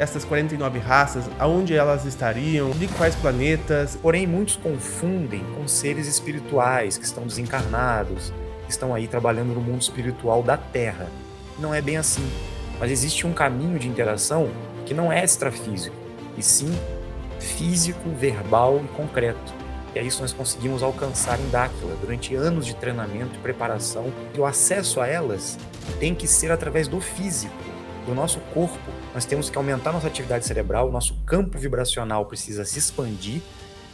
essas 49 raças, aonde elas estariam, de quais planetas. Porém, muitos confundem com seres espirituais que estão desencarnados, que estão aí trabalhando no mundo espiritual da Terra. Não é bem assim. Mas existe um caminho de interação que não é extrafísico, e sim físico, verbal e concreto. E é isso que nós conseguimos alcançar em Dáquila, durante anos de treinamento e preparação. E o acesso a elas tem que ser através do físico, do nosso corpo. Nós temos que aumentar nossa atividade cerebral, nosso campo vibracional precisa se expandir.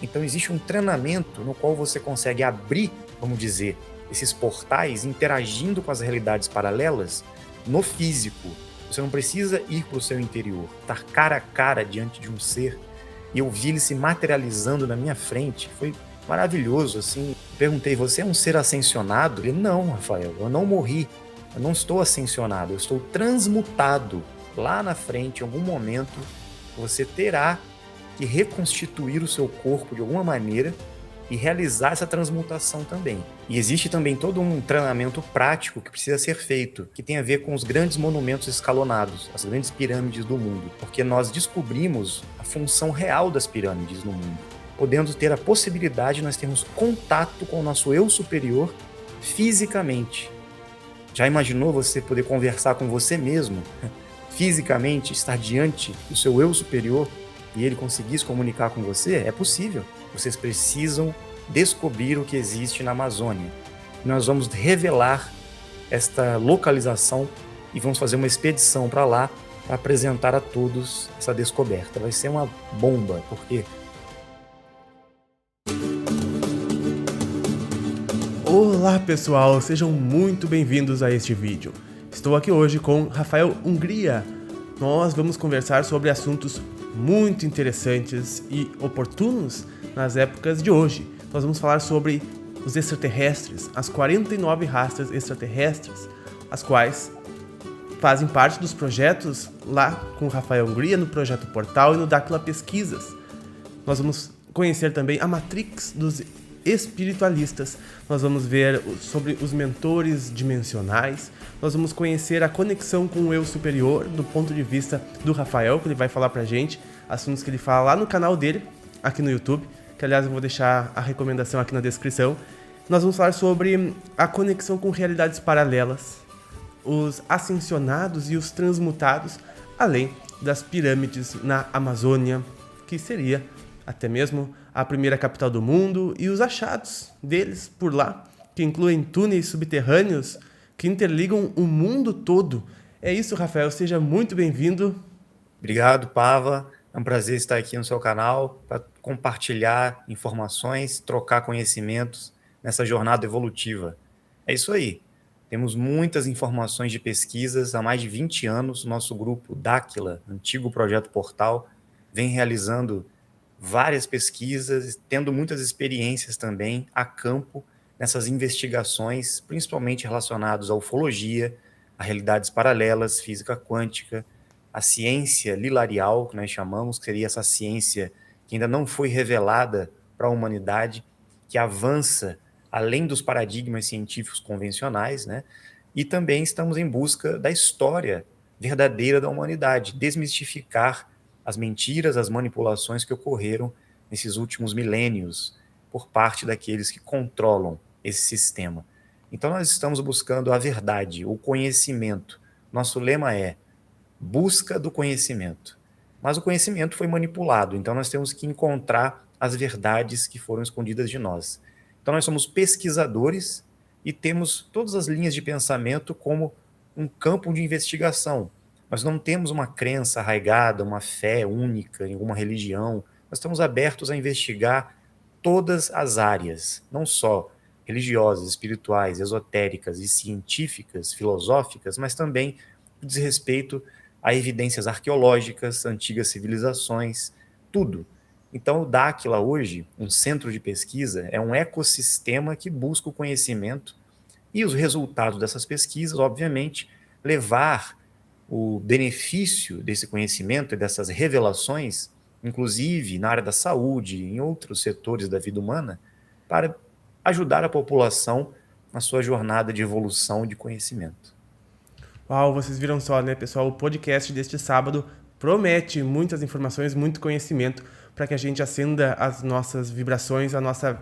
Então existe um treinamento no qual você consegue abrir, vamos dizer, esses portais interagindo com as realidades paralelas no físico. Você não precisa ir para o seu interior, estar cara a cara diante de um ser. E eu vi ele se materializando na minha frente. Foi maravilhoso, assim. Perguntei, você é um ser ascensionado? Ele, não, Rafael, eu não morri. Eu não estou ascensionado, eu estou transmutado. Lá na frente, em algum momento, você terá que reconstituir o seu corpo de alguma maneira e realizar essa transmutação também. E existe também todo um treinamento prático que precisa ser feito, que tem a ver com os grandes monumentos escalonados, as grandes pirâmides do mundo, porque nós descobrimos a função real das pirâmides no mundo, podendo ter a possibilidade de nós termos contato com o nosso eu superior fisicamente. Já imaginou você poder conversar com você mesmo, fisicamente, estar diante do seu eu superior e ele conseguir se comunicar com você? É possível. Vocês precisam descobrir o que existe na Amazônia. Nós vamos revelar esta localização e vamos fazer uma expedição para lá para apresentar a todos essa descoberta. Vai ser uma bomba, porque... Olá pessoal, sejam muito bem-vindos a este vídeo. Estou aqui hoje com Rafael Hungria. Nós vamos conversar sobre assuntos muito interessantes e oportunos nas épocas de hoje. Nós vamos falar sobre os extraterrestres, as 49 raças extraterrestres, as quais fazem parte dos projetos lá com o Rafael Hungria, no Projeto Portal e no Dáquila Pesquisas. Nós vamos conhecer também a Matrix dos espiritualistas, nós vamos ver sobre os mentores dimensionais, nós vamos conhecer a conexão com o eu superior do ponto de vista do Rafael, que ele vai falar pra gente, assuntos que ele fala lá no canal dele, aqui no YouTube, que aliás eu vou deixar a recomendação aqui na descrição. Nós vamos falar sobre a conexão com realidades paralelas, os ascensionados e os transmutados, além das pirâmides na Amazônia, que seria até mesmo a primeira capital do mundo, e os achados deles por lá, que incluem túneis subterrâneos que interligam o mundo todo. É isso, Rafael, seja muito bem-vindo. Obrigado, Pava. É um prazer estar aqui no seu canal para compartilhar informações, trocar conhecimentos nessa jornada evolutiva. É isso aí. Temos muitas informações de pesquisas há mais de 20 anos. Nosso grupo Dáquila, antigo Projeto Portal, vem realizando várias pesquisas, tendo muitas experiências também a campo nessas investigações, principalmente relacionadas à ufologia, a realidades paralelas, física quântica, a ciência lilarial, que nós chamamos, que seria essa ciência que ainda não foi revelada para a humanidade, que avança além dos paradigmas científicos convencionais, né? E também estamos em busca da história verdadeira da humanidade, desmistificar as mentiras, as manipulações que ocorreram nesses últimos milênios por parte daqueles que controlam esse sistema. Então nós estamos buscando a verdade, o conhecimento. Nosso lema é busca do conhecimento. Mas o conhecimento foi manipulado, então nós temos que encontrar as verdades que foram escondidas de nós. Então nós somos pesquisadores e temos todas as linhas de pensamento como um campo de investigação. Nós não temos uma crença arraigada, uma fé única em alguma religião. Nós estamos abertos a investigar todas as áreas, não só religiosas, espirituais, esotéricas e científicas, filosóficas, mas também diz respeito a evidências arqueológicas, antigas civilizações, tudo. Então, o Dáquila hoje, um centro de pesquisa, é um ecossistema que busca o conhecimento e os resultados dessas pesquisas, obviamente, levar o benefício desse conhecimento e dessas revelações, inclusive na área da saúde, em outros setores da vida humana, para ajudar a população na sua jornada de evolução e de conhecimento. Uau, vocês viram só, né, pessoal? O podcast deste sábado promete muitas informações, muito conhecimento para que a gente acenda as nossas vibrações, a nossa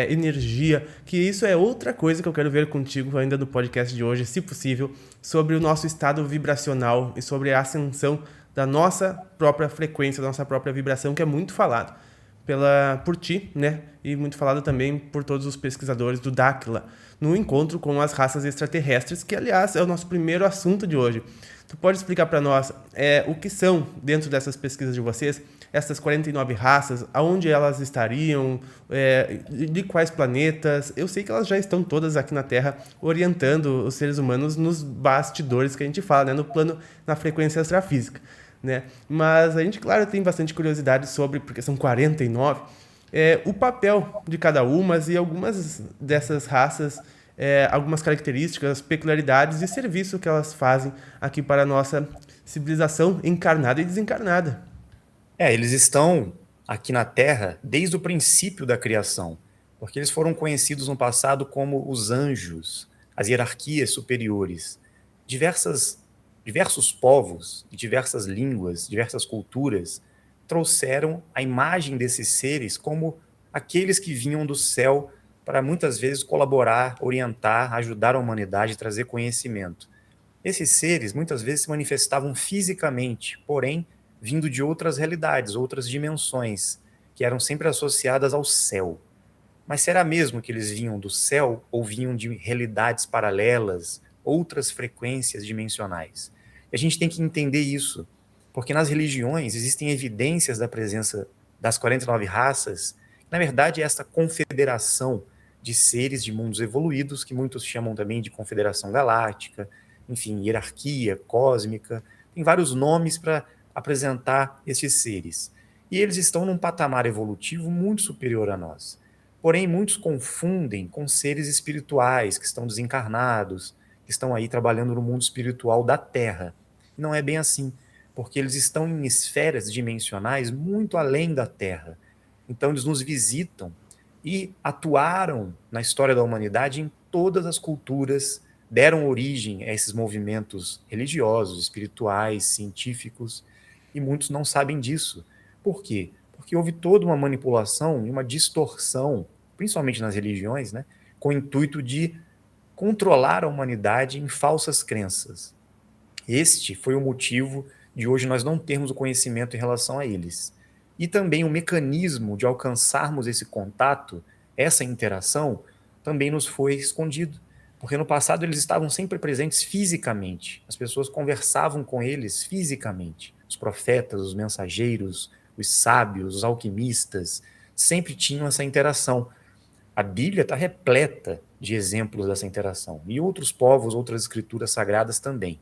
energia, que isso é outra coisa que eu quero ver contigo ainda no podcast de hoje, se possível, sobre o nosso estado vibracional e sobre a ascensão da nossa própria frequência, da nossa própria vibração, que é muito falado por ti, né? E muito falado também por todos os pesquisadores do Dáquila, no encontro com as raças extraterrestres, que, aliás, é o nosso primeiro assunto de hoje. Tu pode explicar para nós o que são, dentro dessas pesquisas de vocês, essas 49 raças, aonde elas estariam, de quais planetas? Eu sei que elas já estão todas aqui na Terra orientando os seres humanos nos bastidores que a gente fala, né? No plano, na frequência extrafísica, né? Mas a gente, claro, tem bastante curiosidade sobre, porque são 49, o papel de cada uma e algumas dessas raças, algumas características, peculiaridades e serviço que elas fazem aqui para a nossa civilização encarnada e desencarnada. Eles estão aqui na Terra desde o princípio da criação, porque eles foram conhecidos no passado como os anjos, as hierarquias superiores. Diversos povos, diversas línguas, diversas culturas trouxeram a imagem desses seres como aqueles que vinham do céu para muitas vezes colaborar, orientar, ajudar a humanidade, trazer conhecimento. Esses seres muitas vezes se manifestavam fisicamente, porém vindo de outras realidades, outras dimensões, que eram sempre associadas ao céu. Mas será mesmo que eles vinham do céu ou vinham de realidades paralelas, outras frequências dimensionais? E a gente tem que entender isso, porque nas religiões existem evidências da presença das 49 raças, que, na verdade, é essa confederação de seres de mundos evoluídos, que muitos chamam também de confederação galáctica, enfim, hierarquia cósmica, tem vários nomes para apresentar esses seres. E eles estão num patamar evolutivo muito superior a nós. Porém, muitos confundem com seres espirituais que estão desencarnados, que estão aí trabalhando no mundo espiritual da Terra. E não é bem assim, porque eles estão em esferas dimensionais muito além da Terra. Então, eles nos visitam e atuaram na história da humanidade em todas as culturas, deram origem a esses movimentos religiosos, espirituais, científicos, e muitos não sabem disso. Por quê? Porque houve toda uma manipulação e uma distorção, principalmente nas religiões, né, com o intuito de controlar a humanidade em falsas crenças. Este foi o motivo de hoje nós não termos o conhecimento em relação a eles. E também o mecanismo de alcançarmos esse contato, essa interação, também nos foi escondido. Porque no passado eles estavam sempre presentes fisicamente. As pessoas conversavam com eles fisicamente. Os profetas, os mensageiros, os sábios, os alquimistas, sempre tinham essa interação. A Bíblia está repleta de exemplos dessa interação. E outros povos, outras escrituras sagradas também.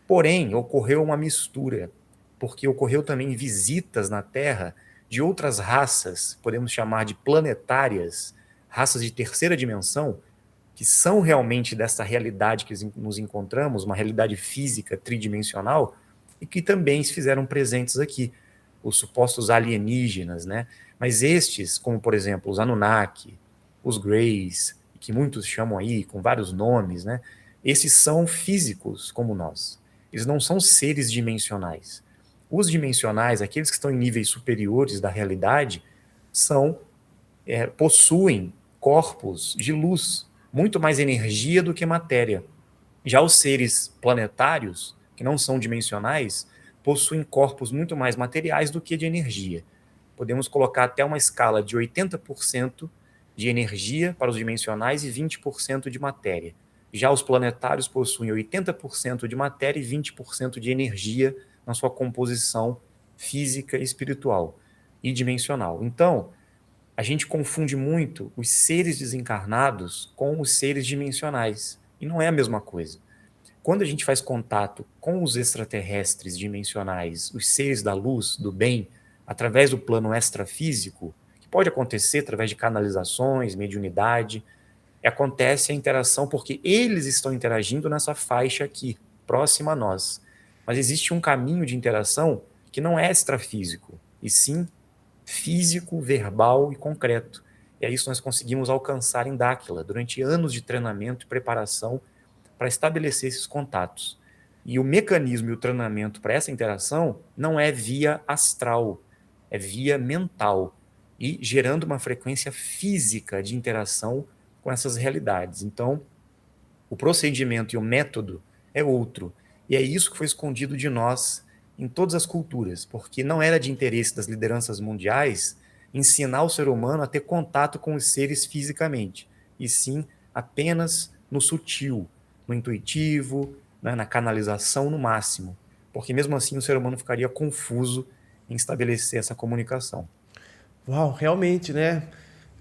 Porém, ocorreu uma mistura, porque ocorreu também visitas na Terra de outras raças, podemos chamar de planetárias, raças de terceira dimensão, que são realmente dessa realidade que nos encontramos, uma realidade física tridimensional, e que também se fizeram presentes aqui, os supostos alienígenas, né? Mas estes, como por exemplo os Anunnaki, os Greys, que muitos chamam aí com vários nomes, né? Esses são físicos como nós. Eles não são seres dimensionais. Os dimensionais, aqueles que estão em níveis superiores da realidade, possuem corpos de luz, muito mais energia do que matéria. Já os seres planetários, que não são dimensionais, possuem corpos muito mais materiais do que de energia. Podemos colocar até uma escala de 80% de energia para os dimensionais e 20% de matéria. Já os planetários possuem 80% de matéria e 20% de energia na sua composição física, espiritual e dimensional. Então, a gente confunde muito os seres desencarnados com os seres dimensionais. E não é a mesma coisa. Quando a gente faz contato com os extraterrestres dimensionais, os seres da luz, do bem, através do plano extrafísico, que pode acontecer através de canalizações, mediunidade, acontece a interação porque eles estão interagindo nessa faixa aqui, próxima a nós. Mas existe um caminho de interação que não é extrafísico, e sim físico, verbal e concreto. E é isso que nós conseguimos alcançar em Dáquila, durante anos de treinamento e preparação para estabelecer esses contatos. E o mecanismo e o treinamento para essa interação não é via astral, é via mental, e gerando uma frequência física de interação com essas realidades. Então, o procedimento e o método é outro. E é isso que foi escondido de nós em todas as culturas, porque não era de interesse das lideranças mundiais ensinar o ser humano a ter contato com os seres fisicamente, e sim apenas no sutil, no intuitivo, né, na canalização no máximo, porque mesmo assim o ser humano ficaria confuso em estabelecer essa comunicação. Uau, realmente, né,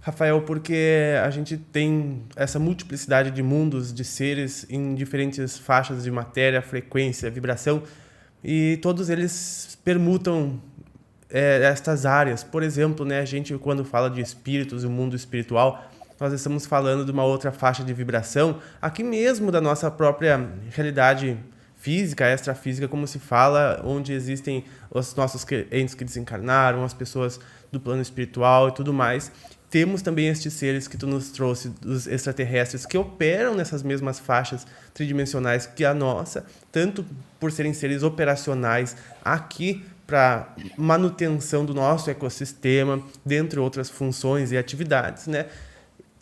Rafael, porque a gente tem essa multiplicidade de mundos, de seres em diferentes faixas de matéria, frequência, vibração, e todos eles permutam estas áreas. Por exemplo, né, a gente quando fala de espíritos e o mundo espiritual, nós estamos falando de uma outra faixa de vibração, aqui mesmo da nossa própria realidade física, extrafísica, como se fala, onde existem os nossos entes que desencarnaram, as pessoas do plano espiritual e tudo mais. Temos também estes seres que tu nos trouxe, dos extraterrestres, que operam nessas mesmas faixas tridimensionais que a nossa, tanto por serem seres operacionais aqui para manutenção do nosso ecossistema, dentre outras funções e atividades, né?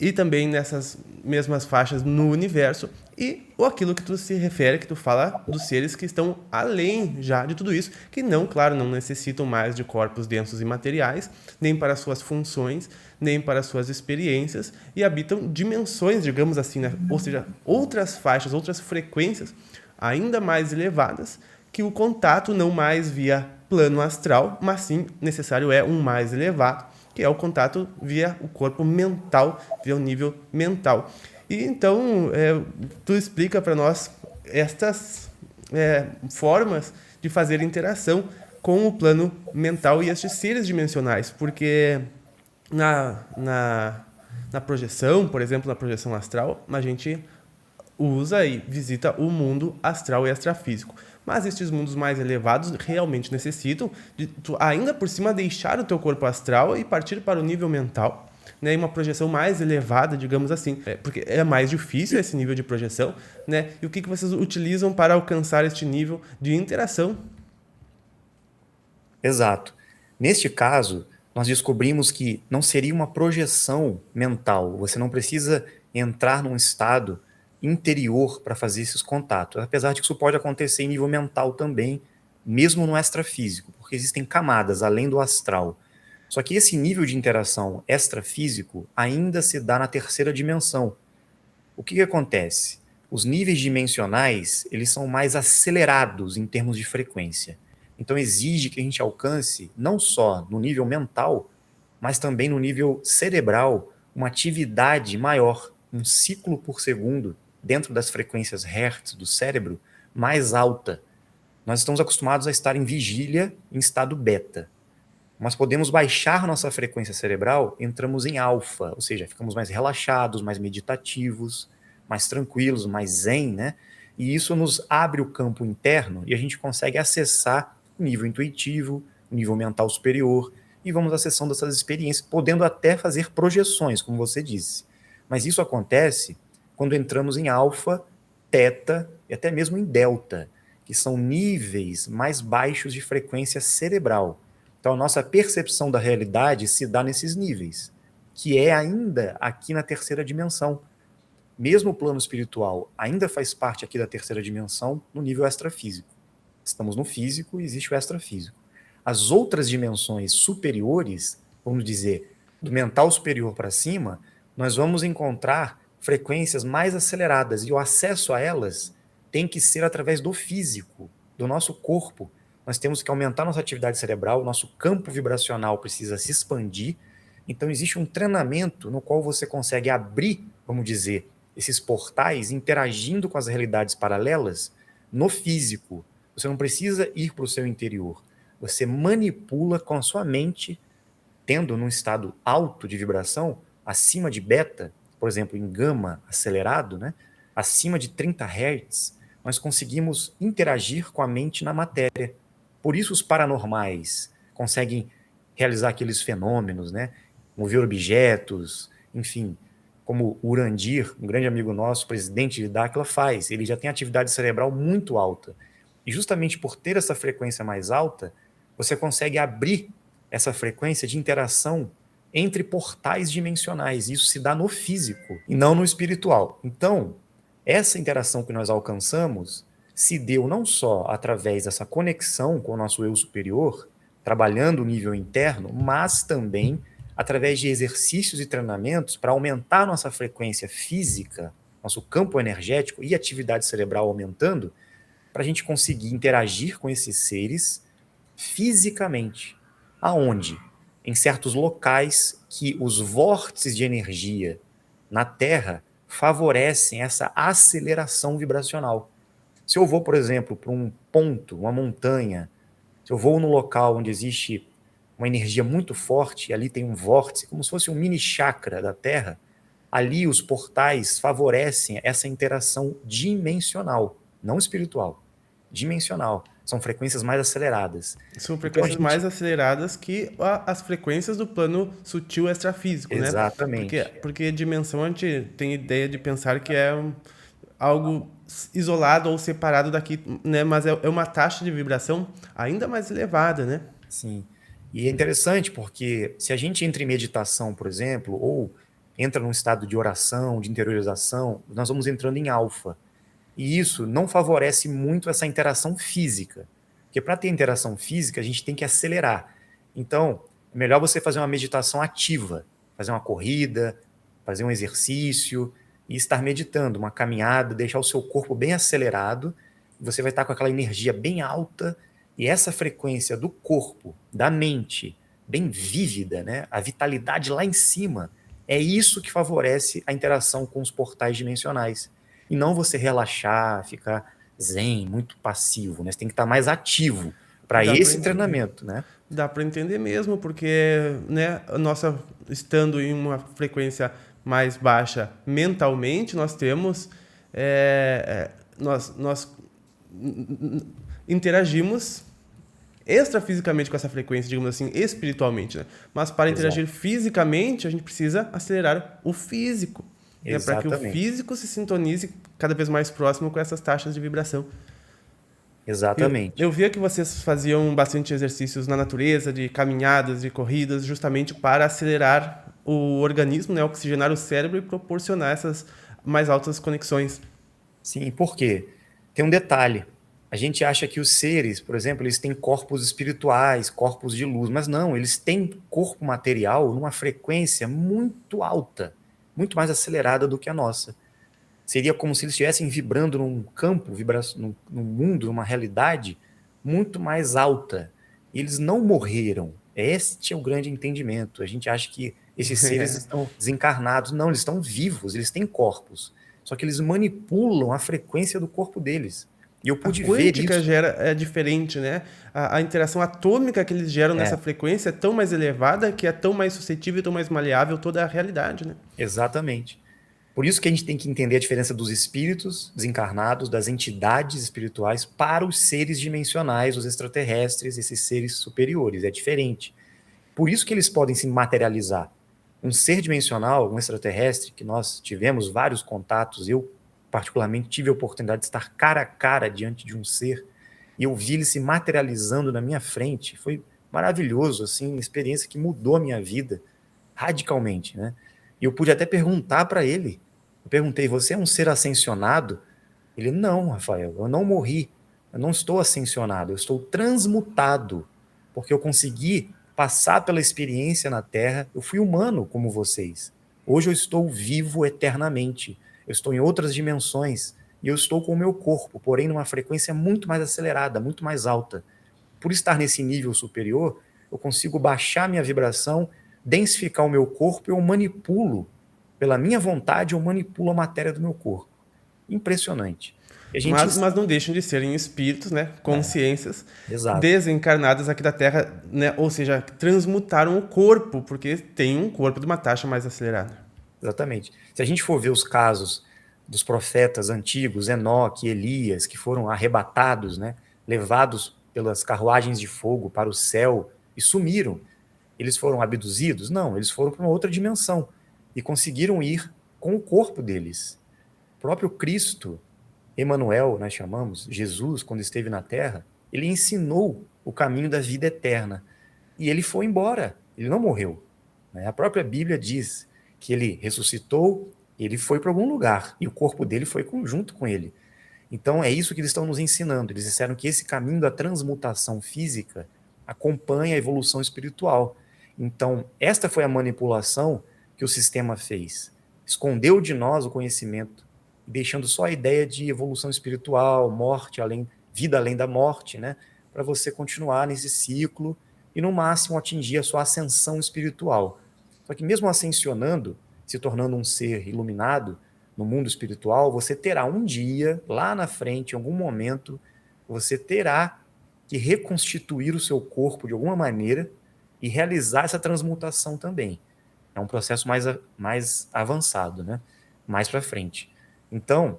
E também nessas mesmas faixas no universo, e aquilo que tu se refere, que tu fala dos seres que estão além já de tudo isso, que não, claro, não necessitam mais de corpos densos e materiais, nem para suas funções, nem para suas experiências, e habitam dimensões, digamos assim, né? Ou seja, outras faixas, outras frequências ainda mais elevadas, que o contato não mais via plano astral, mas sim necessário é um mais elevado, que é o contato via o corpo mental, via o nível mental. E então, tu explica para nós estas formas de fazer interação com o plano mental e estes seres dimensionais, porque na projeção, por exemplo, na projeção astral, a gente usa e visita o mundo astral e extrafísico. Mas estes mundos mais elevados realmente necessitam de tu, ainda por cima, deixar o teu corpo astral e partir para o nível mental, né? E uma projeção mais elevada, digamos assim, porque é mais difícil esse nível de projeção, né? E o que vocês utilizam para alcançar este nível de interação? Exato. Neste caso, nós descobrimos que não seria uma projeção mental. Você não precisa entrar num estado interior para fazer esses contatos. Apesar de que isso pode acontecer em nível mental também, mesmo no extrafísico, porque existem camadas além do astral. Só que esse nível de interação extrafísico ainda se dá na terceira dimensão. O que acontece? Os níveis dimensionais, eles são mais acelerados em termos de frequência. Então exige que a gente alcance, não só no nível mental, mas também no nível cerebral, uma atividade maior, um ciclo por segundo, dentro das frequências Hertz do cérebro, mais alta. Nós estamos acostumados a estar em vigília, em estado beta. Mas podemos baixar nossa frequência cerebral, entramos em alfa, ou seja, ficamos mais relaxados, mais meditativos, mais tranquilos, mais zen, né? E isso nos abre o campo interno e a gente consegue acessar o nível intuitivo, o nível mental superior, e vamos acessando essas experiências, podendo até fazer projeções, como você disse. Mas isso acontece quando entramos em alfa, teta e até mesmo em delta, que são níveis mais baixos de frequência cerebral. Então, a nossa percepção da realidade se dá nesses níveis, que é ainda aqui na terceira dimensão. Mesmo o plano espiritual ainda faz parte aqui da terceira dimensão no nível extrafísico. Estamos no físico e existe o extrafísico. As outras dimensões superiores, vamos dizer, do mental superior para cima, nós vamos encontrar frequências mais aceleradas e o acesso a elas tem que ser através do físico, do nosso corpo. Nós temos que aumentar nossa atividade cerebral, nosso campo vibracional precisa se expandir. Então existe um treinamento no qual você consegue abrir, vamos dizer, esses portais interagindo com as realidades paralelas no físico. Você não precisa ir para o seu interior. Você manipula com a sua mente, tendo num estado alto de vibração, acima de beta, por exemplo, em gama acelerado, né? Acima de 30 Hz, nós conseguimos interagir com a mente na matéria. Por isso os paranormais conseguem realizar aqueles fenômenos, né? Mover objetos, enfim, como o Urandir, um grande amigo nosso, presidente de Dáquila, faz. Ele já tem atividade cerebral muito alta. E justamente por ter essa frequência mais alta, você consegue abrir essa frequência de interação entre portais dimensionais. Isso se dá no físico e não no espiritual. Então, essa interação que nós alcançamos se deu não só através dessa conexão com o nosso eu superior, trabalhando o nível interno, mas também através de exercícios e treinamentos para aumentar nossa frequência física, nosso campo energético e atividade cerebral aumentando, para a gente conseguir interagir com esses seres fisicamente. Aonde? Em certos locais que os vórtices de energia na Terra favorecem essa aceleração vibracional. Se eu vou, por exemplo, para um ponto, uma montanha, se eu vou no local onde existe uma energia muito forte, e ali tem um vórtice, como se fosse um mini chakra da Terra, ali os portais favorecem essa interação dimensional, não espiritual, dimensional. São frequências mais aceleradas. São Então, frequências mais aceleradas que as frequências do plano sutil extrafísico, né? Exatamente. Porque dimensão a gente tem ideia de pensar que é algo isolado ou separado daqui, né? Mas é uma taxa de vibração ainda mais elevada, né? Sim. E é interessante porque se a gente entra em meditação, por exemplo, ou entra num estado de oração, de interiorização, nós vamos entrando em alfa. E isso não favorece muito essa interação física. Porque para ter interação física, a gente tem que acelerar. Então, é melhor você fazer uma meditação ativa, fazer uma corrida, fazer um exercício e estar meditando, uma caminhada, deixar o seu corpo bem acelerado, você vai estar com aquela energia bem alta e essa frequência do corpo, da mente, bem vívida, né? A vitalidade lá em cima, é isso que favorece a interação com os portais dimensionais. E não você relaxar, ficar zen, muito passivo, né? Você tem que estar mais ativo para Dá para esse entender. treinamento, né? Dá para entender mesmo, porque, né, nossa, estando em uma frequência mais baixa mentalmente, nós temos, nós interagimos extrafisicamente com essa frequência, digamos assim, espiritualmente, né? Mas para interagir Exato. fisicamente, a gente precisa acelerar o físico, né? Para que o Exatamente. físico se sintonize cada vez mais próximo com essas taxas de vibração. Exatamente. Eu via que vocês faziam bastante exercícios na natureza, de caminhadas, de corridas, justamente para acelerar o organismo, né, oxigenar o cérebro e proporcionar essas mais altas conexões. Sim, por quê? Tem um detalhe. A gente acha que os seres, por exemplo, eles têm corpos espirituais, corpos de luz, mas não, eles têm corpo material numa frequência muito alta, muito mais acelerada do que a nossa. Seria como se eles estivessem vibrando num campo, num mundo, numa realidade muito mais alta. E eles não morreram. Este é o grande entendimento. A gente acha que esses seres estão desencarnados. Não, eles estão vivos, eles têm corpos. Só que eles manipulam a frequência do corpo deles. E eu A pude ver quântica isso. é diferente, né? A interação atômica que eles geram nessa frequência é tão mais elevada que é tão mais suscetível, tão mais maleável toda a realidade, né? Exatamente. Por isso que a gente tem que entender a diferença dos espíritos desencarnados, das entidades espirituais, para os seres dimensionais, os extraterrestres, esses seres superiores. É diferente. Por isso que eles podem se materializar. Um ser dimensional, um extraterrestre, que nós tivemos vários contatos, eu particularmente tive a oportunidade de estar cara a cara diante de um ser, e eu vi ele se materializando na minha frente. Foi maravilhoso, assim, uma experiência que mudou a minha vida radicalmente, né? E eu pude até perguntar para ele. Eu perguntei: você é um ser ascensionado? Ele: não, Rafael, eu não morri. Eu não estou ascensionado, eu estou transmutado, porque eu consegui passar pela experiência na Terra. Eu fui humano como vocês. Hoje eu estou vivo eternamente. Eu estou em outras dimensões e eu estou com o meu corpo, porém numa frequência muito mais acelerada, muito mais alta. Por estar nesse nível superior, eu consigo baixar minha vibração, densificar o meu corpo, eu manipulo, pela minha vontade, eu manipulo a matéria do meu corpo. Impressionante. E a gente... Mas não deixam de serem espíritos, né? Consciências Exato. desencarnadas aqui da Terra, né? Ou seja, transmutaram o corpo, porque tem um corpo de uma taxa mais acelerada. Exatamente. Se a gente for ver os casos dos profetas antigos, Enoque, Elias, que foram arrebatados, né? Levados pelas carruagens de fogo para o céu e sumiram. Eles foram abduzidos? Não, eles foram para uma outra dimensão e conseguiram ir com o corpo deles. O próprio Cristo, Emanuel, nós chamamos, Jesus, quando esteve na Terra, ele ensinou o caminho da vida eterna. E ele foi embora, ele não morreu. A própria Bíblia diz que ele ressuscitou, ele foi para algum lugar, e o corpo dele foi junto com ele. Então é isso que eles estão nos ensinando. Eles disseram que esse caminho da transmutação física acompanha a evolução espiritual. Então, esta foi a manipulação que o sistema fez. Escondeu de nós o conhecimento, deixando só a ideia de evolução espiritual, morte, vida além da morte, né? Para você continuar nesse ciclo e, no máximo, atingir a sua ascensão espiritual. Só que mesmo ascensionando, se tornando um ser iluminado no mundo espiritual, você terá um dia, lá na frente, em algum momento, você terá que reconstituir o seu corpo de alguma maneira e realizar essa transmutação também. É um processo mais avançado, né? Mais para frente. Então,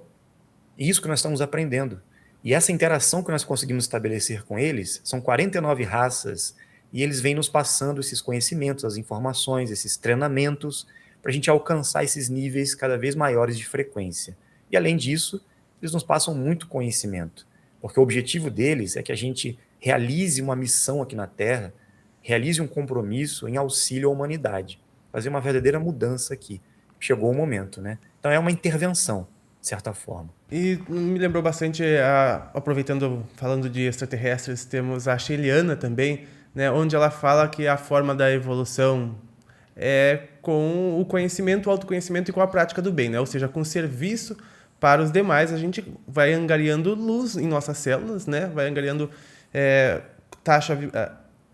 isso que nós estamos aprendendo. E essa interação que nós conseguimos estabelecer com eles, são 49 raças, e eles vêm nos passando esses conhecimentos, as informações, esses treinamentos, para a gente alcançar esses níveis cada vez maiores de frequência. E, além disso, eles nos passam muito conhecimento, porque o objetivo deles é que a gente realize uma missão aqui na Terra, realize um compromisso em auxílio à humanidade, fazer uma verdadeira mudança aqui. Chegou o momento, né? Então é uma intervenção, de certa forma. E me lembrou bastante, aproveitando, falando de extraterrestres, temos a Sheliana também, né, onde ela fala que a forma da evolução é com o conhecimento, o autoconhecimento e com a prática do bem, né? Ou seja, com o serviço para os demais, a gente vai angariando luz em nossas células, né? Vai angariando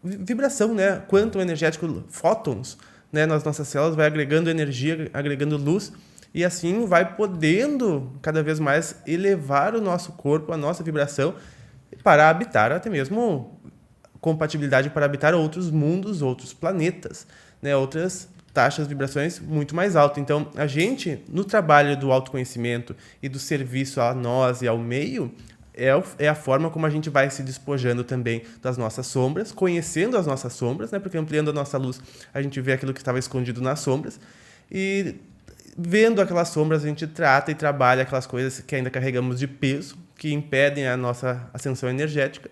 vibração, né? Quanto energético, fótons, né? Nas nossas células, vai agregando energia, agregando luz, e assim vai podendo cada vez mais elevar o nosso corpo, a nossa vibração, para habitar até mesmo compatibilidade para habitar outros mundos, outros planetas, né? Outras taxas de vibrações muito mais altas. Então, a gente, no trabalho do autoconhecimento e do serviço a nós e ao meio, é a forma como a gente vai se despojando também das nossas sombras, conhecendo as nossas sombras, né? Porque ampliando a nossa luz, a gente vê aquilo que estava escondido nas sombras, e vendo aquelas sombras, a gente trata e trabalha aquelas coisas que ainda carregamos de peso, que impedem a nossa ascensão energética,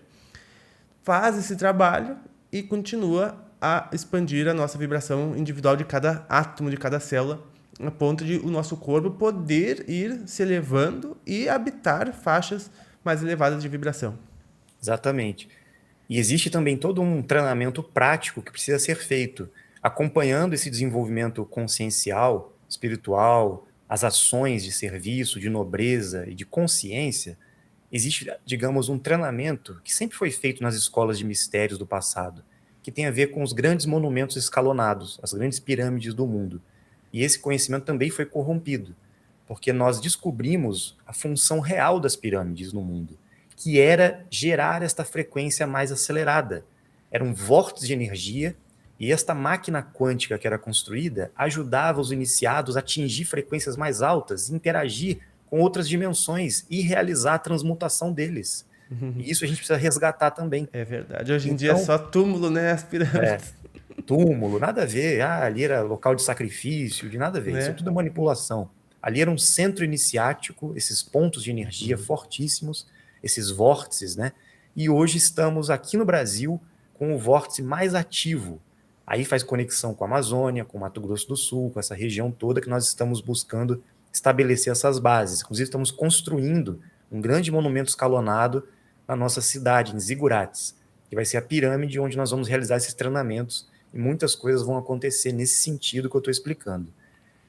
faz esse trabalho e continua a expandir a nossa vibração individual de cada átomo, de cada célula, a ponto de o nosso corpo poder ir se elevando e habitar faixas mais elevadas de vibração. Exatamente. E existe também todo um treinamento prático que precisa ser feito, acompanhando esse desenvolvimento consciencial, espiritual, as ações de serviço, de nobreza e de consciência. Existe, digamos, um treinamento que sempre foi feito nas escolas de mistérios do passado, que tem a ver com os grandes monumentos escalonados, as grandes pirâmides do mundo. E esse conhecimento também foi corrompido, porque nós descobrimos a função real das pirâmides no mundo, que era gerar esta frequência mais acelerada. Era um vórtice de energia, e esta máquina quântica que era construída ajudava os iniciados a atingir frequências mais altas, interagir com outras dimensões e realizar a transmutação deles. E isso a gente precisa resgatar também. É verdade. Hoje em dia é só túmulo, né? As pirâmides. Túmulo, nada a ver. Ali era local de sacrifício, de nada a ver. Né? Isso tudo é manipulação. Ali era um centro iniciático, esses pontos de energia fortíssimos, esses vórtices, né? E hoje estamos aqui no Brasil com o vórtice mais ativo. Aí faz conexão com a Amazônia, com o Mato Grosso do Sul, com essa região toda que nós estamos buscando estabelecer essas bases. Inclusive, estamos construindo um grande monumento escalonado na nossa cidade, em Zigurates, que vai ser a pirâmide onde nós vamos realizar esses treinamentos, e muitas coisas vão acontecer nesse sentido que eu estou explicando.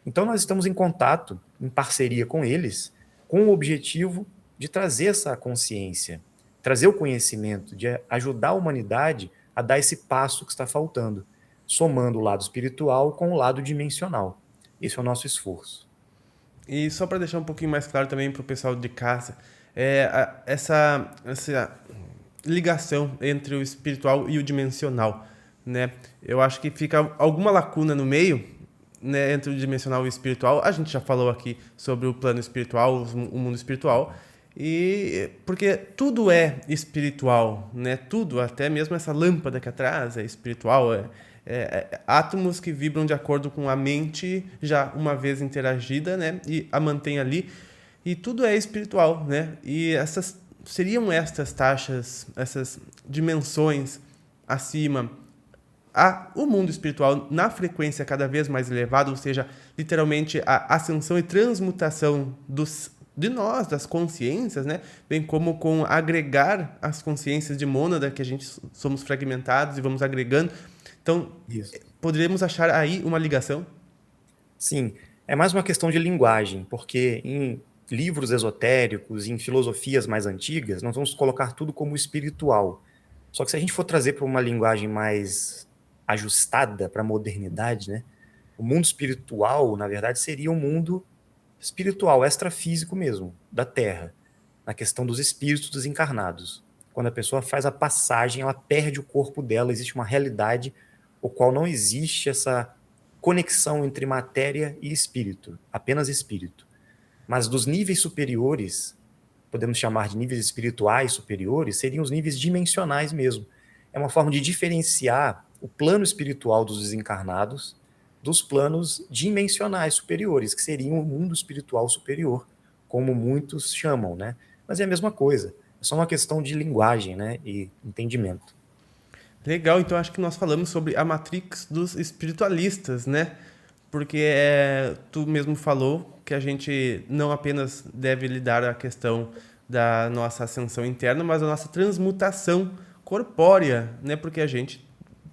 Então, nós estamos em contato, em parceria com eles, com o objetivo de trazer essa consciência, trazer o conhecimento, de ajudar a humanidade a dar esse passo que está faltando, somando o lado espiritual com o lado dimensional. Esse é o nosso esforço. E só para deixar um pouquinho mais claro também para o pessoal de casa, essa ligação entre o espiritual e o dimensional, né? Eu acho que fica alguma lacuna no meio, né, entre o dimensional e o espiritual. A gente já falou aqui sobre o plano espiritual, o mundo espiritual, e porque tudo é espiritual, né? Tudo, até mesmo essa lâmpada aqui atrás é espiritual, átomos que vibram de acordo com a mente já uma vez interagida, né? E a mantém ali. E tudo é espiritual, né? E seriam estas taxas, essas dimensões acima, o mundo espiritual na frequência cada vez mais elevada, ou seja, literalmente a ascensão e transmutação de nós, das consciências, né? Bem como com agregar as consciências de mônada, que a gente somos fragmentados e vamos agregando. Então, Isso. poderíamos achar aí uma ligação? Sim, é mais uma questão de linguagem, porque em livros esotéricos, em filosofias mais antigas, nós vamos colocar tudo como espiritual. Só que se a gente for trazer para uma linguagem mais ajustada para a modernidade, né? O mundo espiritual, na verdade, seria um mundo espiritual, extrafísico mesmo, da Terra, na questão dos espíritos desencarnados. Quando a pessoa faz a passagem, ela perde o corpo dela, existe uma realidade o qual não existe essa conexão entre matéria e espírito, apenas espírito. Mas dos níveis superiores, podemos chamar de níveis espirituais superiores, seriam os níveis dimensionais mesmo. É uma forma de diferenciar o plano espiritual dos desencarnados dos planos dimensionais superiores, que seriam o mundo espiritual superior, como muitos chamam, né? Mas é a mesma coisa, é só uma questão de linguagem, né, e entendimento. Legal, então acho que nós falamos sobre a Matrix dos espiritualistas, né? Porque tu mesmo falou que a gente não apenas deve lidar a questão da nossa ascensão interna, mas a nossa transmutação corpórea, né? Porque a gente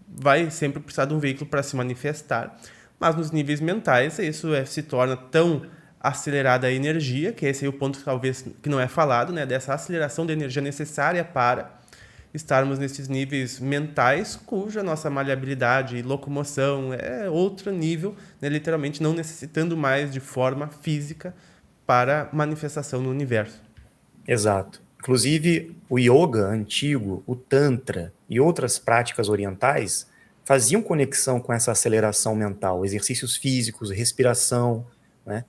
vai sempre precisar de um veículo para se manifestar, mas nos níveis mentais isso se torna tão acelerada a energia, que esse é o ponto talvez que não é falado, né? Dessa aceleração da energia necessária para estarmos nesses níveis mentais, cuja nossa maleabilidade e locomoção é outro nível, né? Literalmente não necessitando mais de forma física para manifestação no universo. Exato. Inclusive, o yoga antigo, o tantra e outras práticas orientais faziam conexão com essa aceleração mental, exercícios físicos, respiração, né?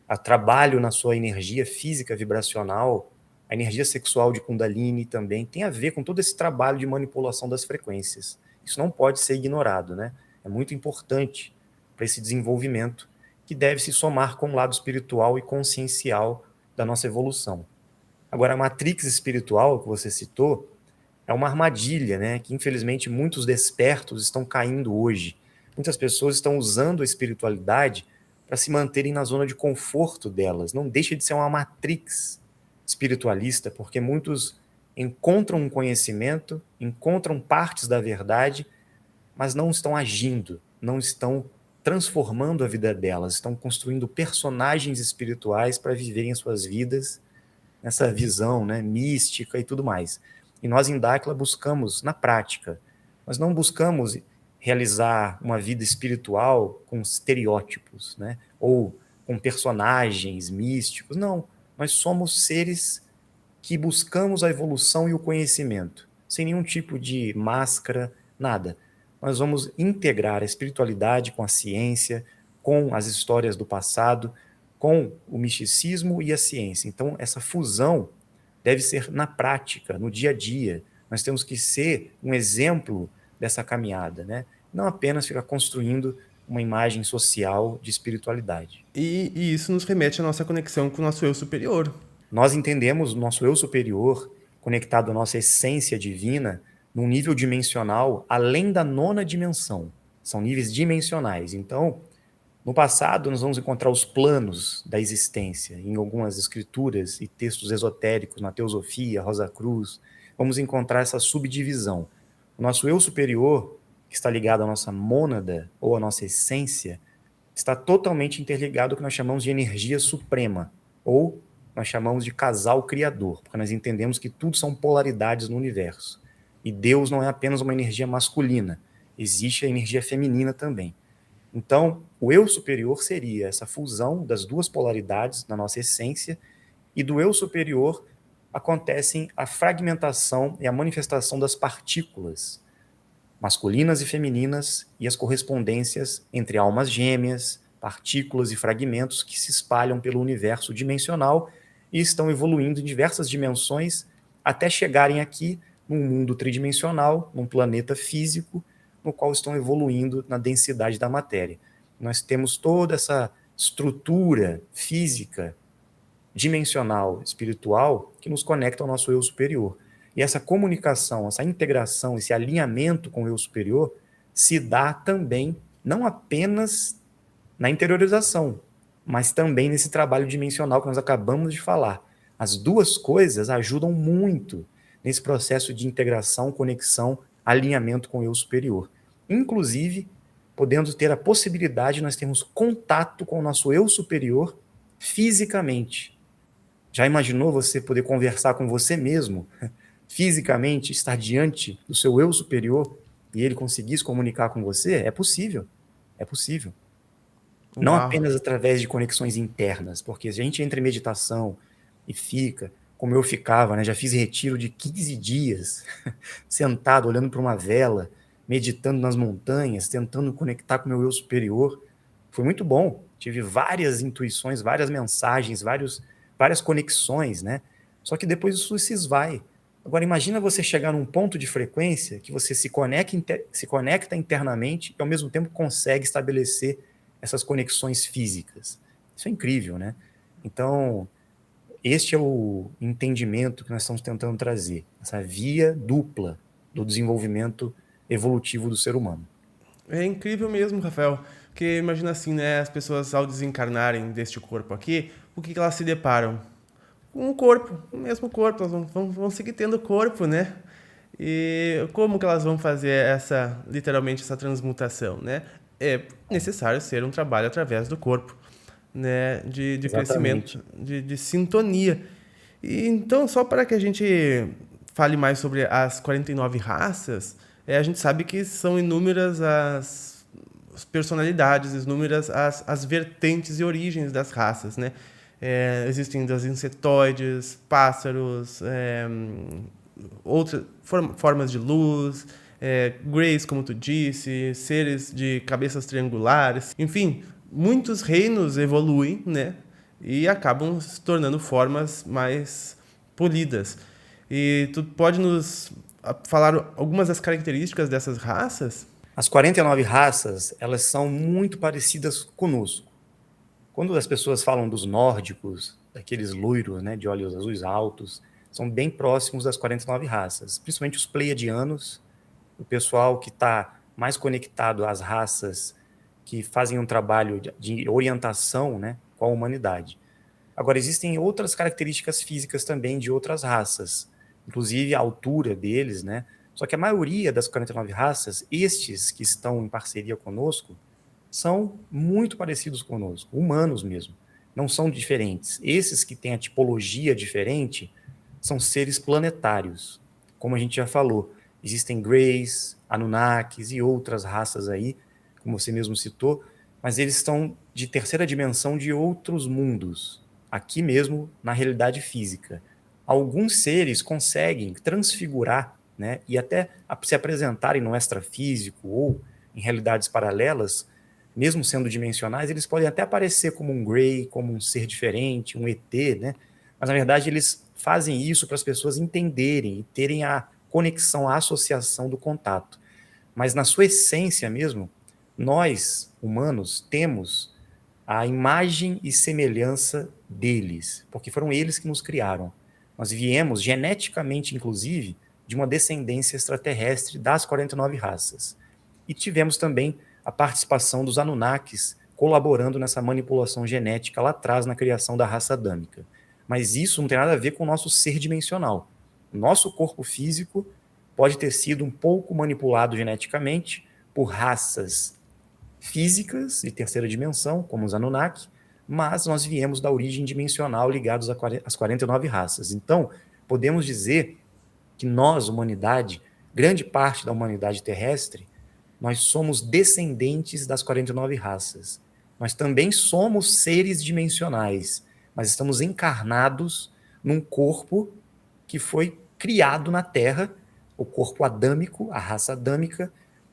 A trabalho na sua energia física vibracional, a energia sexual de Kundalini também tem a ver com todo esse trabalho de manipulação das frequências. Isso não pode ser ignorado, né? É muito importante para esse desenvolvimento que deve se somar com o lado espiritual e consciencial da nossa evolução. Agora, a matrix espiritual que você citou é uma armadilha, né? Que infelizmente muitos despertos estão caindo hoje. Muitas pessoas estão usando a espiritualidade para se manterem na zona de conforto delas. Não deixa de ser uma matrix espiritualista, porque muitos encontram um conhecimento, encontram partes da verdade, mas não estão agindo, não estão transformando a vida delas, estão construindo personagens espirituais para viverem suas vidas nessa visão, né, mística e tudo mais. E nós em Dáquila buscamos na prática, nós não buscamos realizar uma vida espiritual com estereótipos, né, ou com personagens místicos, não. Nós somos seres que buscamos a evolução e o conhecimento, sem nenhum tipo de máscara, nada. Nós vamos integrar a espiritualidade com a ciência, com as histórias do passado, com o misticismo e a ciência. Então, essa fusão deve ser na prática, no dia a dia. Nós temos que ser um exemplo dessa caminhada, né? Não apenas ficar construindo uma imagem social de espiritualidade. E isso nos remete à nossa conexão com o nosso eu superior. Nós entendemos o nosso eu superior conectado à nossa essência divina num nível dimensional além da nona dimensão. São níveis dimensionais. Então, no passado, nós vamos encontrar os planos da existência em algumas escrituras e textos esotéricos, na Teosofia, Rosa Cruz. Vamos encontrar essa subdivisão. O nosso eu superior, que está ligado à nossa mônada ou à nossa essência, está totalmente interligado ao que nós chamamos de energia suprema, ou nós chamamos de casal criador, porque nós entendemos que tudo são polaridades no universo. E Deus não é apenas uma energia masculina, existe a energia feminina também. Então, o eu superior seria essa fusão das duas polaridades na nossa essência, e do eu superior acontecem a fragmentação e a manifestação das partículas masculinas e femininas e as correspondências entre almas gêmeas, partículas e fragmentos que se espalham pelo universo dimensional e estão evoluindo em diversas dimensões até chegarem aqui num mundo tridimensional, num planeta físico, no qual estão evoluindo na densidade da matéria. Nós temos toda essa estrutura física, dimensional, espiritual, que nos conecta ao nosso eu superior. E essa comunicação, essa integração, esse alinhamento com o eu superior se dá também, não apenas na interiorização, mas também nesse trabalho dimensional que nós acabamos de falar. As duas coisas ajudam muito nesse processo de integração, conexão, alinhamento com o eu superior. Inclusive, podendo ter a possibilidade de nós termos contato com o nosso eu superior fisicamente. Já imaginou você poder conversar com você mesmo, fisicamente, estar diante do seu eu superior e ele conseguir se comunicar com você? É possível. É possível. Não Uau. apenas através de conexões internas, porque se a gente entra em meditação e fica, como eu ficava, né? Já fiz retiro de 15 dias, sentado, olhando para uma vela, meditando nas montanhas, tentando conectar com o meu eu superior. Foi muito bom. Tive várias intuições, várias mensagens, várias conexões, né? Só que depois isso se esvai. Agora, imagina você chegar num ponto de frequência que você se conecta internamente e, ao mesmo tempo, consegue estabelecer essas conexões físicas. Isso é incrível, né? Então, este é o entendimento que nós estamos tentando trazer, essa via dupla do desenvolvimento evolutivo do ser humano. É incrível mesmo, Rafael. Porque imagina assim, né? As pessoas ao desencarnarem deste corpo aqui, o que elas se deparam? Um corpo, o mesmo corpo, elas vão seguir tendo corpo, né? E como que elas vão fazer literalmente essa transmutação, né? É necessário ser um trabalho através do corpo, né? De Exatamente. crescimento, de sintonia. E então, só para que a gente fale mais sobre as 49 raças, a gente sabe que são inúmeras as personalidades, inúmeras as vertentes e origens das raças, né? Existem das insetoides, pássaros, outras formas de luz, greys, como tu disse, seres de cabeças triangulares, enfim, muitos reinos evoluem, né? E acabam se tornando formas mais polidas. E tu pode nos falar algumas das características dessas raças? As 49 raças, elas são muito parecidas conosco. Quando as pessoas falam dos nórdicos, daqueles loiros, né, de olhos azuis altos, são bem próximos das 49 raças, principalmente os pleiadianos, o pessoal que está mais conectado às raças que fazem um trabalho de orientação, né, com a humanidade. Agora, existem outras características físicas também de outras raças, inclusive a altura deles, né? Só que a maioria das 49 raças, estes que estão em parceria conosco, são muito parecidos conosco, humanos mesmo, não são diferentes. Esses que têm a tipologia diferente são seres planetários, como a gente já falou. Existem Greys, Anunnakis e outras raças aí, como você mesmo citou, mas eles estão de terceira dimensão de outros mundos, aqui mesmo na realidade física. Alguns seres conseguem transfigurar, né, e até se apresentarem no extrafísico ou em realidades paralelas, mesmo sendo dimensionais, eles podem até aparecer como um Grey, como um ser diferente, um ET, né? Mas, na verdade, eles fazem isso para as pessoas entenderem e terem a conexão, a associação do contato. Mas, na sua essência mesmo, nós, humanos, temos a imagem e semelhança deles, porque foram eles que nos criaram. Nós viemos, geneticamente, inclusive, de uma descendência extraterrestre das 49 raças. E tivemos também a participação dos Anunnakis colaborando nessa manipulação genética lá atrás na criação da raça adâmica. Mas isso não tem nada a ver com o nosso ser dimensional. O nosso corpo físico pode ter sido um pouco manipulado geneticamente por raças físicas de terceira dimensão, como os Anunnaki, mas nós viemos da origem dimensional ligados às 49 raças. Então, podemos dizer que nós, humanidade, grande parte da humanidade terrestre, nós somos descendentes das 49 raças. Nós também somos seres dimensionais, mas estamos encarnados num corpo que foi criado na Terra, o corpo adâmico, a raça adâmica,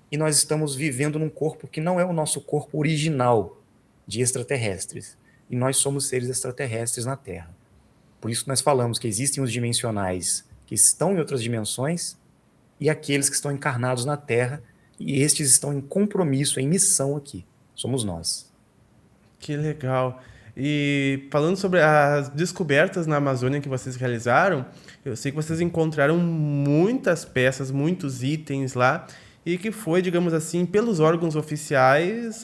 e nós estamos vivendo num corpo que não é o nosso corpo original de extraterrestres. E nós somos seres extraterrestres na Terra. Por isso nós falamos que existem os dimensionais que estão em outras dimensões e aqueles que estão encarnados na Terra e estes estão em compromisso, em missão aqui. Somos nós. Que legal. E falando sobre as descobertas na Amazônia que vocês realizaram, eu sei que vocês encontraram muitas peças, muitos itens lá, e que foi, digamos assim, pelos órgãos oficiais,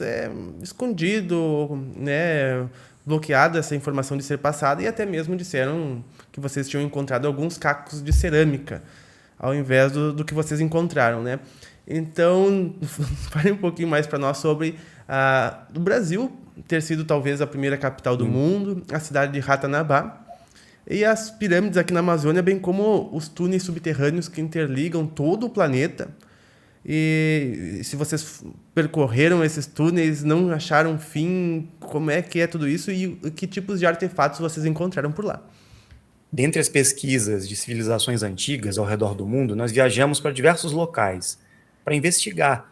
escondido, né, bloqueado essa informação de ser passada, e até mesmo disseram que vocês tinham encontrado alguns cacos de cerâmica, ao invés do que vocês encontraram, né? Então, fale um pouquinho mais para nós sobre o Brasil ter sido talvez a primeira capital do mundo, a cidade de Ratanabá, e as pirâmides aqui na Amazônia, bem como os túneis subterrâneos que interligam todo o planeta. E se vocês percorreram esses túneis, não acharam fim, como é que é tudo isso e que tipos de artefatos vocês encontraram por lá? Dentre as pesquisas de civilizações antigas ao redor do mundo, nós viajamos para diversos locais para investigar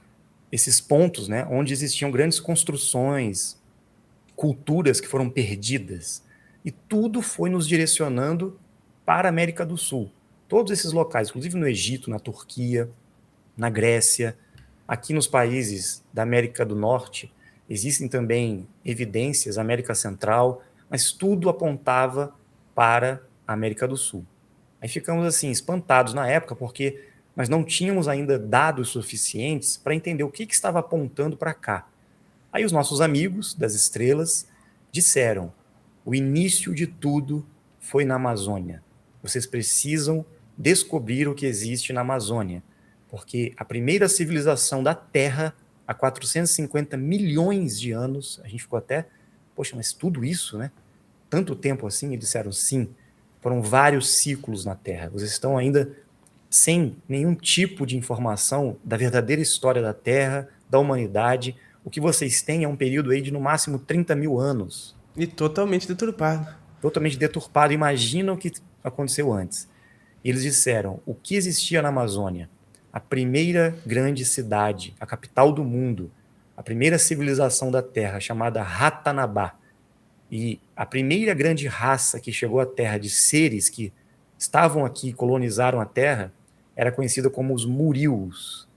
esses pontos, né, onde existiam grandes construções, culturas que foram perdidas. E tudo foi nos direcionando para a América do Sul. Todos esses locais, inclusive no Egito, na Turquia, na Grécia, aqui nos países da América do Norte, existem também evidências, América Central, mas tudo apontava para a América do Sul. Aí ficamos assim, espantados na época, porque nós não tínhamos ainda dados suficientes para entender o que estava apontando para cá. Aí os nossos amigos das estrelas disseram: o início de tudo foi na Amazônia. Vocês precisam descobrir o que existe na Amazônia, porque a primeira civilização da Terra, há 450 milhões de anos, a gente ficou até, poxa, mas tudo isso, né? Tanto tempo assim? E disseram sim, foram vários ciclos na Terra. Vocês estão ainda sem nenhum tipo de informação da verdadeira história da Terra, da humanidade. O que vocês têm é um período aí de no máximo 30 mil anos. E totalmente deturpado. Totalmente deturpado. Imagina o que aconteceu antes. Eles disseram: o que existia na Amazônia? A primeira grande cidade, a capital do mundo, a primeira civilização da Terra, chamada Ratanabá. E a primeira grande raça que chegou à Terra, de seres que estavam aqui e colonizaram a Terra, era conhecida como os Murius.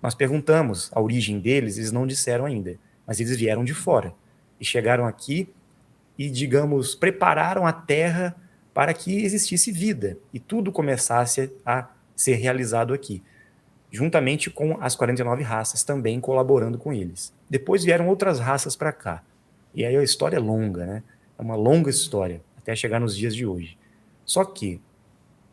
Nós perguntamos a origem deles, eles não disseram ainda, mas eles vieram de fora e chegaram aqui e, digamos, prepararam a Terra para que existisse vida e tudo começasse a ser realizado aqui, juntamente com as 49 raças também colaborando com eles. Depois vieram outras raças para cá. E aí a história é longa, né? É uma longa história, até chegar nos dias de hoje. Só que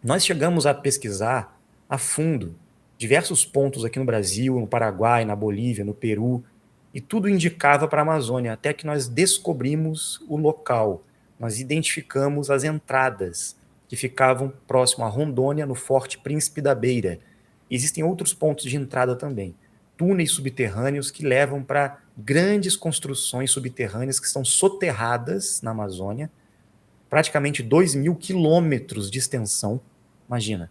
nós chegamos a pesquisar a fundo diversos pontos aqui no Brasil, no Paraguai, na Bolívia, no Peru, e tudo indicava para a Amazônia, até que nós descobrimos o local. Nós identificamos as entradas que ficavam próximo a Rondônia, no Forte Príncipe da Beira. Existem outros pontos de entrada também, túneis subterrâneos que levam para grandes construções subterrâneas que estão soterradas na Amazônia, praticamente 2.000 quilômetros de extensão, imagina,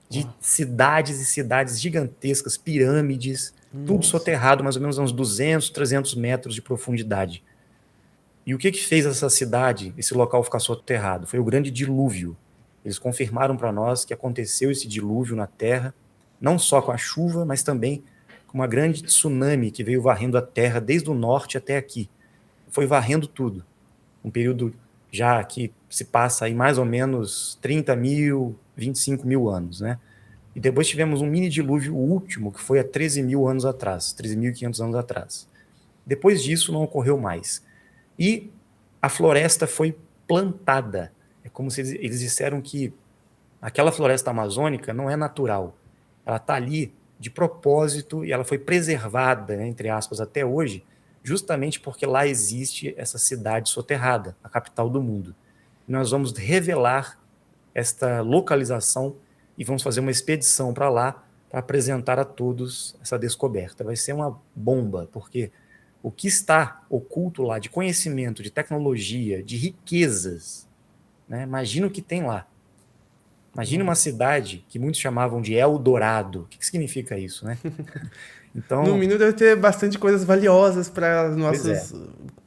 de cidades e cidades gigantescas, pirâmides, tudo soterrado, mais ou menos a uns 200, 300 metros de profundidade. E o que fez essa cidade, esse local ficar soterrado? Foi o grande dilúvio. Eles confirmaram para nós que aconteceu esse dilúvio na Terra, não só com a chuva, mas também com uma grande tsunami que veio varrendo a Terra desde o norte até aqui. Foi varrendo tudo. Um período já que se passa aí mais ou menos 30 mil, 25 mil anos, né? E depois tivemos um mini dilúvio, o último, que foi há 13 mil anos atrás, 13.500 anos atrás. Depois disso não ocorreu mais. E a floresta foi plantada. É como se eles disseram que aquela floresta amazônica não é natural. Ela está ali de propósito e ela foi preservada, né, entre aspas, até hoje, justamente porque lá existe essa cidade soterrada, a capital do mundo. E nós vamos revelar esta localização e vamos fazer uma expedição para lá para apresentar a todos essa descoberta. Vai ser uma bomba, porque o que está oculto lá de conhecimento, de tecnologia, de riquezas, né? Imagina o que tem lá. Imagina uma cidade que muitos chamavam de Eldorado. O que significa isso, né? Então, no mínimo deve ter bastante coisas valiosas para nossos,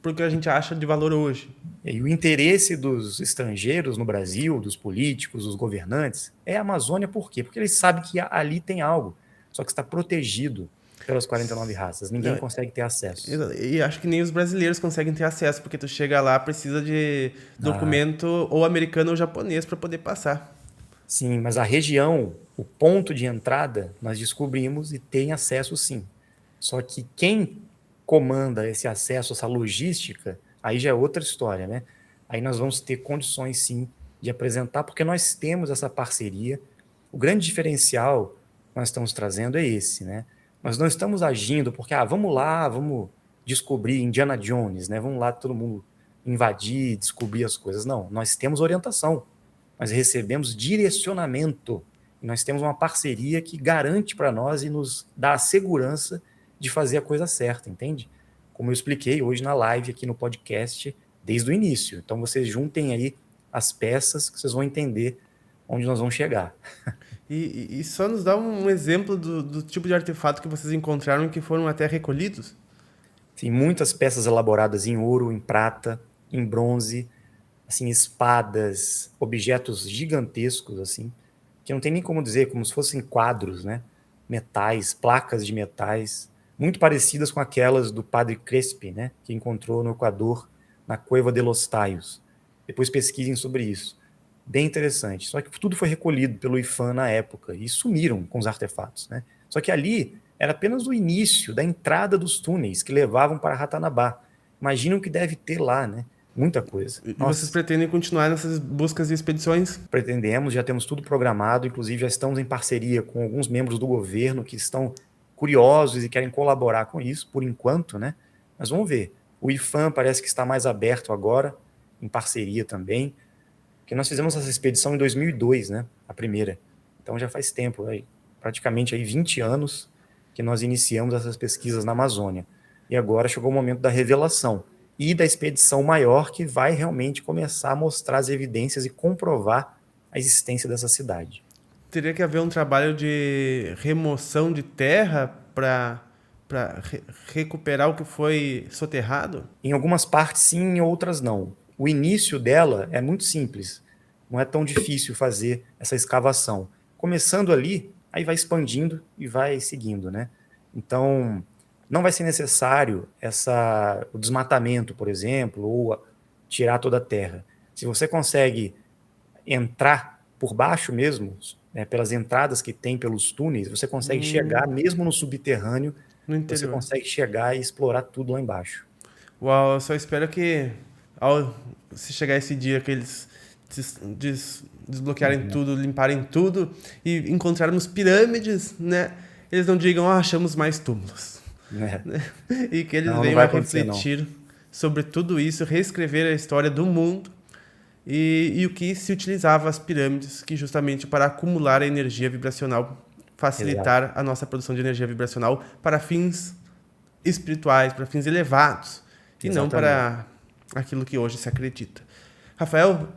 porque a gente acha de valor hoje. E o interesse dos estrangeiros no Brasil, dos políticos, dos governantes, é a Amazônia. Por quê? Porque eles sabem que ali tem algo, só que está protegido. pelas 49 raças. Ninguém consegue ter acesso. E acho que nem os brasileiros conseguem ter acesso, porque tu chega lá, precisa de documento ou americano ou japonês para poder passar. Sim, mas a região, o ponto de entrada, nós descobrimos e tem acesso sim. Só que quem comanda esse acesso, essa logística, aí já é outra história, né? Aí nós vamos ter condições sim de apresentar, porque nós temos essa parceria. O grande diferencial que nós estamos trazendo é esse, né? Nós não estamos agindo porque, vamos lá, vamos descobrir Indiana Jones, né? Vamos lá todo mundo invadir, descobrir as coisas. Não, nós temos orientação. Nós recebemos direcionamento. E nós temos uma parceria que garante para nós e nos dá a segurança de fazer a coisa certa, entende? Como eu expliquei hoje na live aqui no podcast, desde o início. Então vocês juntem aí as peças que vocês vão entender onde nós vamos chegar. E só nos dá um exemplo do tipo de artefato que vocês encontraram e que foram até recolhidos? Tem muitas peças elaboradas em ouro, em prata, em bronze, assim, espadas, objetos gigantescos, assim, que não tem nem como dizer, como se fossem quadros, né? Metais, placas de metais, muito parecidas com aquelas do padre Crespi, né? Que encontrou no Equador, na Cueva de los Tallos. Depois pesquisem sobre isso. Bem interessante. Só que tudo foi recolhido pelo IPHAN na época e sumiram com os artefatos, né? Só que ali era apenas o início da entrada dos túneis que levavam para Ratanabá. Imaginem o que deve ter lá, né? Muita coisa. E vocês pretendem continuar nessas buscas e expedições? Pretendemos, já temos tudo programado, inclusive já estamos em parceria com alguns membros do governo que estão curiosos e querem colaborar com isso, por enquanto, né? Mas vamos ver. O IPHAN parece que está mais aberto agora, em parceria também, porque nós fizemos essa expedição em 2002, né? A primeira. Então já faz tempo, praticamente aí 20 anos que nós iniciamos essas pesquisas na Amazônia. E agora chegou o momento da revelação e da expedição maior que vai realmente começar a mostrar as evidências e comprovar a existência dessa cidade. Teria que haver um trabalho de remoção de terra para recuperar o que foi soterrado? Em algumas partes sim, em outras não. O início dela é muito simples. Não é tão difícil fazer essa escavação. Começando ali, aí vai expandindo e vai seguindo, né? Então, não vai ser necessário o desmatamento, por exemplo, ou tirar toda a terra. Se você consegue entrar por baixo mesmo, né, pelas entradas que tem pelos túneis, você consegue chegar, mesmo no subterrâneo, você consegue chegar e explorar tudo lá embaixo. Uau, eu só espero que, se chegar esse dia que eles desbloquearem tudo, limparem tudo e encontrarmos pirâmides, né? Eles não digam, achamos mais túmulos. E que eles venham a refletir sobre tudo isso, reescrever a história do mundo e o que se utilizava as pirâmides, que justamente para acumular a energia vibracional, facilitar a nossa produção de energia vibracional para fins espirituais, para fins elevados, e não para aquilo que hoje se acredita. Rafael,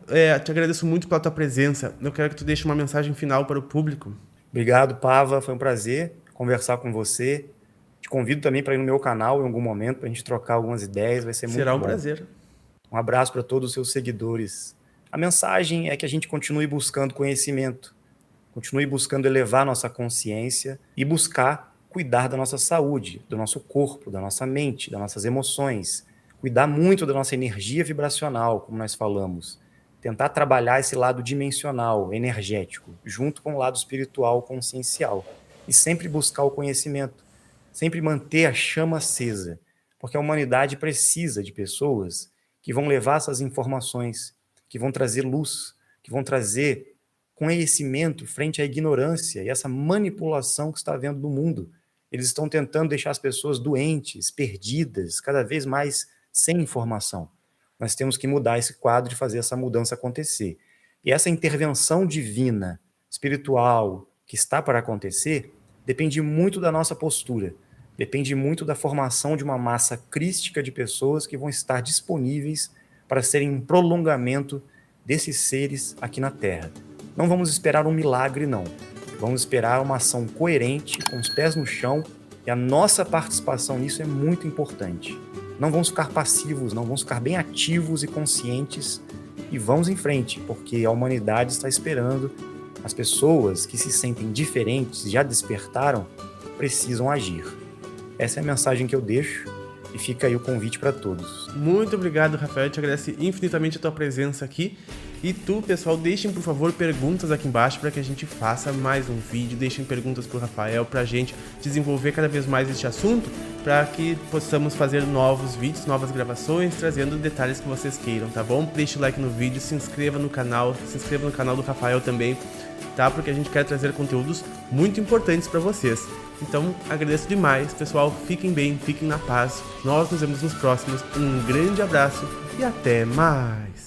te agradeço muito pela tua presença. Eu quero que tu deixe uma mensagem final para o público. Obrigado, Pava. Foi um prazer conversar com você. Te convido também para ir no meu canal em algum momento, para a gente trocar algumas ideias. Vai ser muito bom. Será um prazer. Um abraço para todos os seus seguidores. A mensagem é que a gente continue buscando conhecimento, continue buscando elevar nossa consciência e buscar cuidar da nossa saúde, do nosso corpo, da nossa mente, das nossas emoções, cuidar muito da nossa energia vibracional, como nós falamos, tentar trabalhar esse lado dimensional, energético, junto com o lado espiritual, consciencial, e sempre buscar o conhecimento, sempre manter a chama acesa, porque a humanidade precisa de pessoas que vão levar essas informações, que vão trazer luz, que vão trazer conhecimento frente à ignorância e essa manipulação que está havendo no mundo. Eles estão tentando deixar as pessoas doentes, perdidas, cada vez mais sem informação. Nós temos que mudar esse quadro e fazer essa mudança acontecer. E essa intervenção divina, espiritual, que está para acontecer, depende muito da nossa postura, depende muito da formação de uma massa crística de pessoas que vão estar disponíveis para serem um prolongamento desses seres aqui na Terra. Não vamos esperar um milagre, não. Vamos esperar uma ação coerente, com os pés no chão, e a nossa participação nisso é muito importante. Não vamos ficar passivos, não vamos ficar bem ativos e conscientes, e vamos em frente, porque a humanidade está esperando. As pessoas que se sentem diferentes, já despertaram, precisam agir. Essa é a mensagem que eu deixo e fica aí o convite para todos. Muito obrigado, Rafael. Eu te agradeço infinitamente a tua presença aqui. E tu, pessoal, deixem, por favor, perguntas aqui embaixo para que a gente faça mais um vídeo. Deixem perguntas pro Rafael, pra gente desenvolver cada vez mais este assunto, para que possamos fazer novos vídeos, novas gravações, trazendo detalhes que vocês queiram, tá bom? Deixe o like no vídeo, se inscreva no canal do Rafael também, tá? Porque a gente quer trazer conteúdos muito importantes para vocês. Então, agradeço demais, pessoal. Fiquem bem, fiquem na paz. Nós nos vemos nos próximos. Um grande abraço e até mais!